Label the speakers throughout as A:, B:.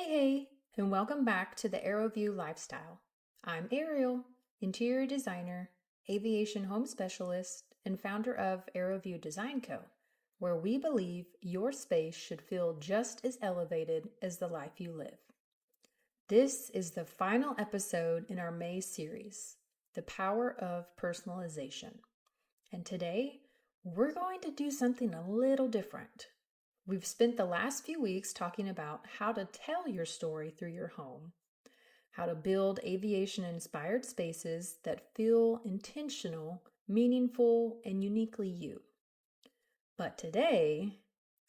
A: Hey, and welcome back to the Aeroview lifestyle. I'm Ariel, interior designer, aviation home specialist, and founder of Aeroview Design Co., where we believe your space should feel just as elevated as the life you live. This is the final episode in our May series, The Power of Personalization. And today, we're going to do something a little different. We've spent the last few weeks talking about how to tell your story through your home, how to build aviation-inspired spaces that feel intentional, meaningful, and uniquely you. But today,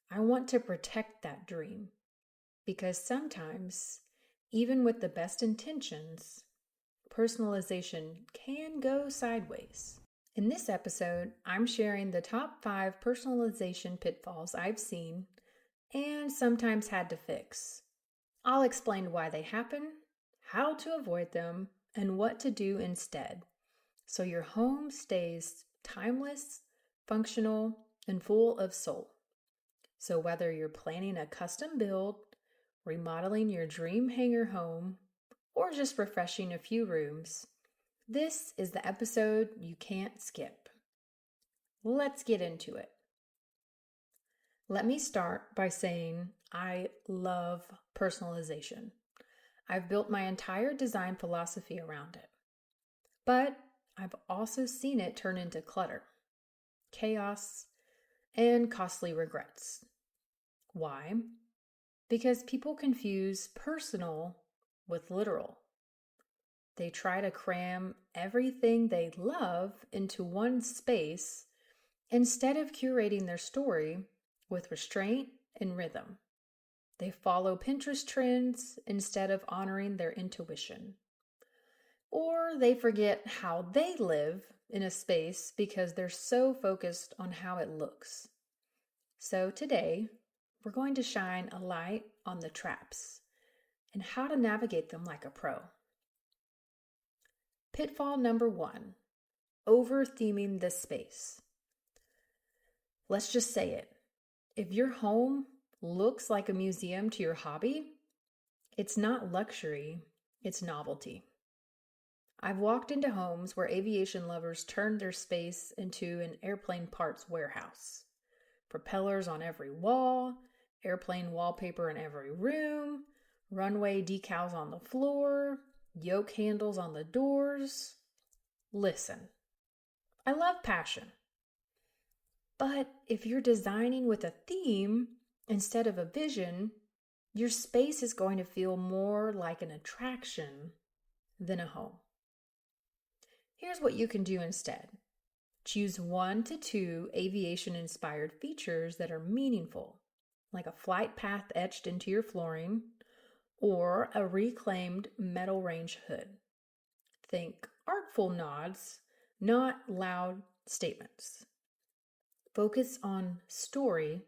A: I want to protect that dream because sometimes, even with the best intentions, personalization can go sideways. In this episode, I'm sharing the top 5 personalization pitfalls I've seen and sometimes had to fix. I'll explain why they happen, how to avoid them, and what to do instead, so your home stays timeless, functional, and full of soul. So whether you're planning a custom build, remodeling your dream hangar home, or just refreshing a few rooms, this is the episode you can't skip. Let's get into it. Let me start by saying I love personalization. I've built my entire design philosophy around it. But I've also seen it turn into clutter, chaos, and costly regrets. Why? Because people confuse personal with literal. They try to cram everything they love into one space instead of curating their story with restraint and rhythm. They follow Pinterest trends instead of honoring their intuition. Or they forget how they live in a space because they're so focused on how it looks. So today, we're going to shine a light on the traps and how to navigate them like a pro. Pitfall number 1, over-theming the space. Let's just say it. If your home looks like a museum to your hobby, it's not luxury, it's novelty. I've walked into homes where aviation lovers turned their space into an airplane parts warehouse. Propellers on every wall, airplane wallpaper in every room, runway decals on the floor, yoke handles on the doors. Listen, I love passion. But if you're designing with a theme instead of a vision, your space is going to feel more like an attraction than a home. Here's what you can do instead. Choose 1 to 2 aviation-inspired features that are meaningful, like a flight path etched into your flooring or a reclaimed metal range hood. Think artful nods, not loud statements. Focus on story,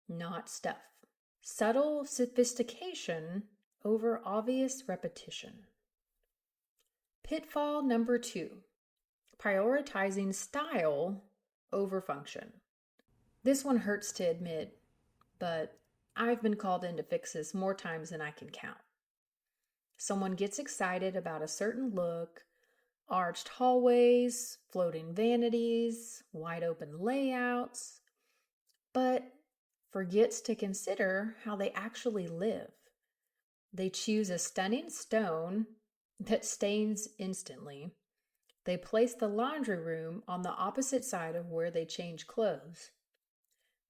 A: not stuff. Subtle sophistication over obvious repetition. Pitfall number 2, prioritizing style over function. This one hurts to admit, but I've been called in to fix this more times than I can count. Someone gets excited about a certain look, arched hallways, floating vanities, wide open layouts, but forgets to consider how they actually live. They choose a stunning stone that stains instantly. They place the laundry room on the opposite side of where they change clothes.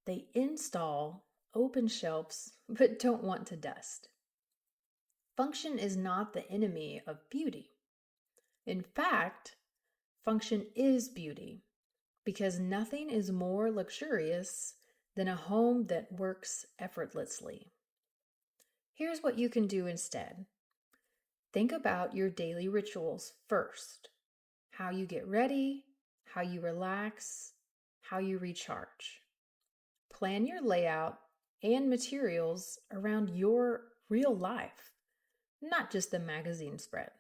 A: They install open shelves but don't want to dust. Function is not the enemy of beauty. In fact, function is beauty because nothing is more luxurious than a home that works effortlessly. Here's what you can do instead. Think about your daily rituals first. How you get ready, how you relax, how you recharge. Plan your layout and materials around your real life, not just the magazine spread.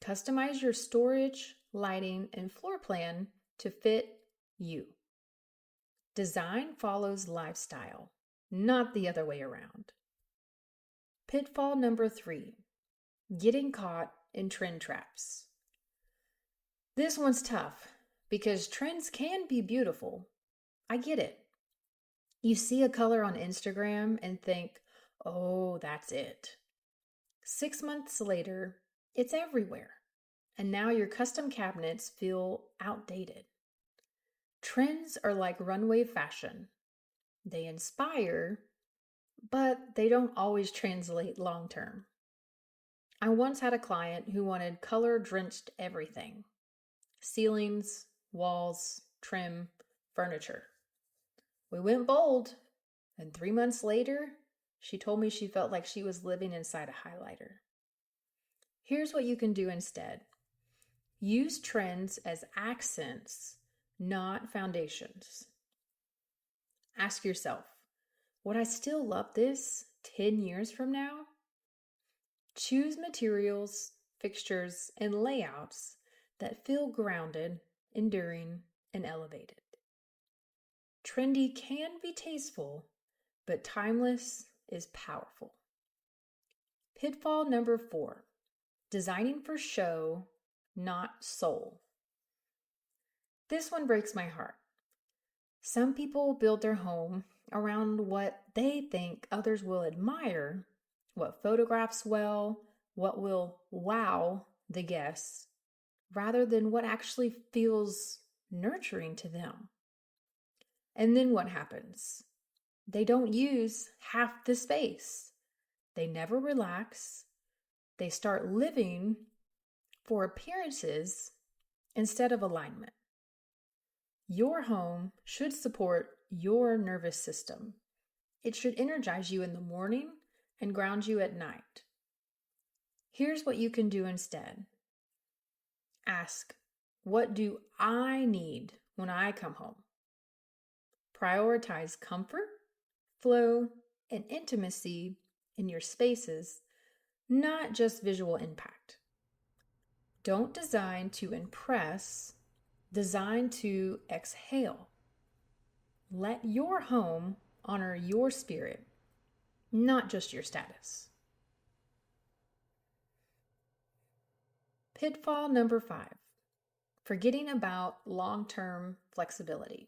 A: Customize your storage, lighting, and floor plan to fit you. Design follows lifestyle, not the other way around. Pitfall number 3, getting caught in trend traps. This one's tough because trends can be beautiful. I get it. You see a color on Instagram and think, oh, that's it. 6 months later, it's everywhere. And now your custom cabinets feel outdated. Trends are like runway fashion. They inspire, but they don't always translate long term. I once had a client who wanted color-drenched everything. Ceilings, walls, trim, furniture. We went bold, and 3 months later, she told me she felt like she was living inside a highlighter. Here's what you can do instead. Use trends as accents, not foundations. Ask yourself, would I still love this 10 years from now? Choose materials, fixtures, and layouts that feel grounded, enduring, and elevated. Trendy can be tasteful, but timeless is powerful. Pitfall number 4, designing for show, not soul. This one breaks my heart. Some people build their home around what they think others will admire, what photographs well, what will wow the guests, rather than what actually feels nurturing to them. And then what happens? They don't use half the space. They never relax. They start living for appearances instead of alignment. Your home should support your nervous system. It should energize you in the morning and ground you at night. Here's what you can do instead. Ask, what do I need when I come home? Prioritize comfort, flow, and intimacy in your spaces, not just visual impact. Don't design to impress, design to exhale. Let your home honor your spirit, not just your status. Pitfall number 5, forgetting about long-term flexibility.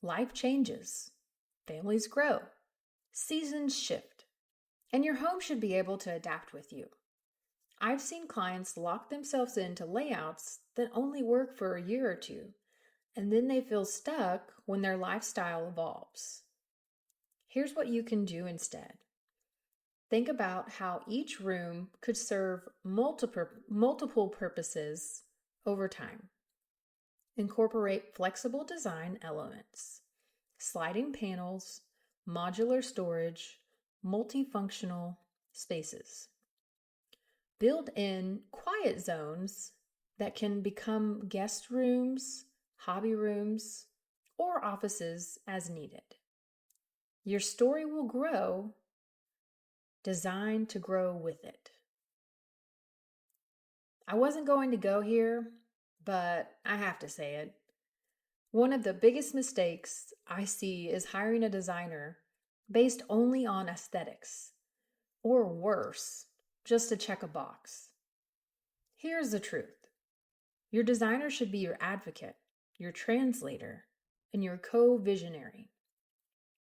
A: Life changes, families grow, seasons shift, and your home should be able to adapt with you. I've seen clients lock themselves into layouts that only work for a year or two, and then they feel stuck when their lifestyle evolves. Here's what you can do instead. Think about how each room could serve multiple purposes over time. Incorporate flexible design elements, sliding panels, modular storage, multifunctional spaces. Build in quiet zones that can become guest rooms, hobby rooms, or offices as needed. Your story will grow, designed to grow with it. I wasn't going to go here, but I have to say it. One of the biggest mistakes I see is hiring a designer based only on aesthetics, or worse, just to check a box. Here's the truth. Your designer should be your advocate, your translator, and your co-visionary.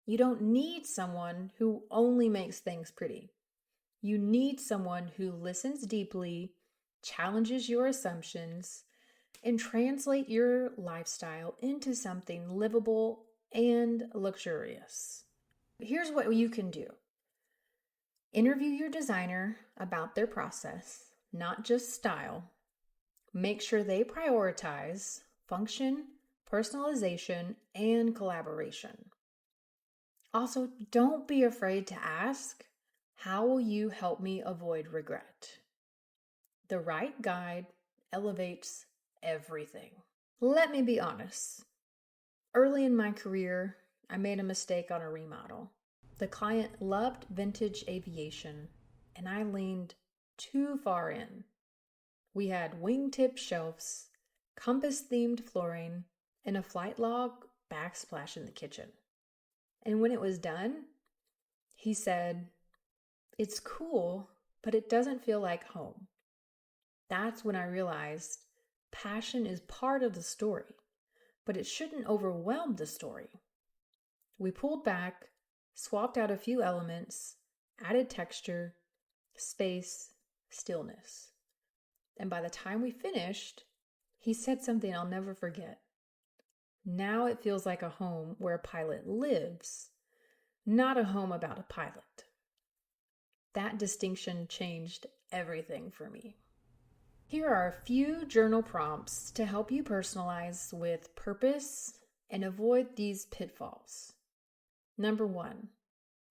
A: You don't need someone who only makes things pretty. You need someone who listens deeply, challenges your assumptions, and translate your lifestyle into something livable and luxurious. Here's what you can do. Interview your designer about their process, not just style. Make sure they prioritize function, personalization, and collaboration. Also, don't be afraid to ask, how will you help me avoid regret? The right guide elevates everything. Let me be honest. Early in my career, I made a mistake on a remodel. The client loved vintage aviation, and I leaned too far in. We had wingtip shelves, compass-themed flooring, and a flight log backsplash in the kitchen. And when it was done, he said, It's cool, but it doesn't feel like home. That's when I realized passion is part of the story, but it shouldn't overwhelm the story. We pulled back, swapped out a few elements, added texture, space, stillness. And by the time we finished, he said something I'll never forget. Now it feels like a home where a pilot lives, not a home about a pilot. That distinction changed everything for me. Here are a few journal prompts to help you personalize with purpose and avoid these pitfalls. Number 1,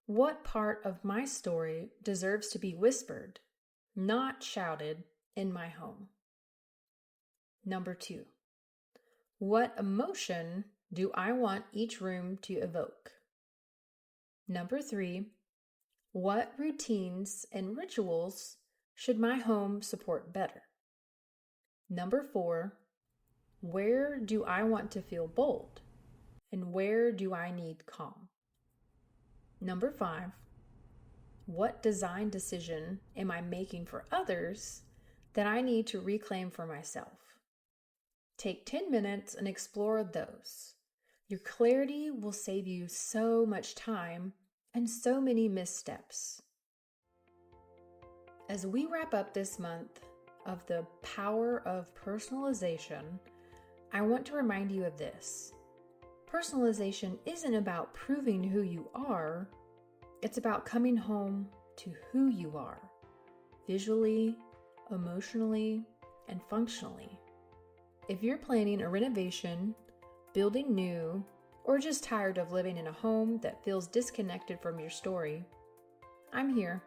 A: what part of my story deserves to be whispered, not shouted, in my home? Number 2, what emotion do I want each room to evoke? Number 3, what routines and rituals should my home support better? Number 4, where do I want to feel bold? And where do I need calm? Number 5, what design decision am I making for others that I need to reclaim for myself? Take 10 minutes and explore those. Your clarity will save you so much time and so many missteps. As we wrap up this month of the power of personalization, I want to remind you of this. Personalization isn't about proving who you are, it's about coming home to who you are, visually, emotionally, and functionally. If you're planning a renovation, building new, or just tired of living in a home that feels disconnected from your story, I'm here.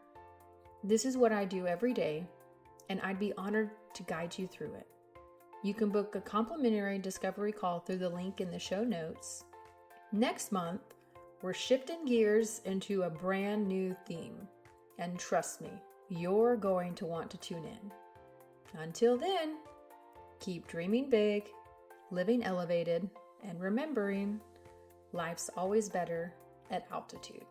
A: This is what I do every day, and I'd be honored to guide you through it. You can book a complimentary discovery call through the link in the show notes. Next month, we're shifting gears into a brand new theme, and trust me, you're going to want to tune in. Until then, keep dreaming big, living elevated, and remembering life's always better at altitude.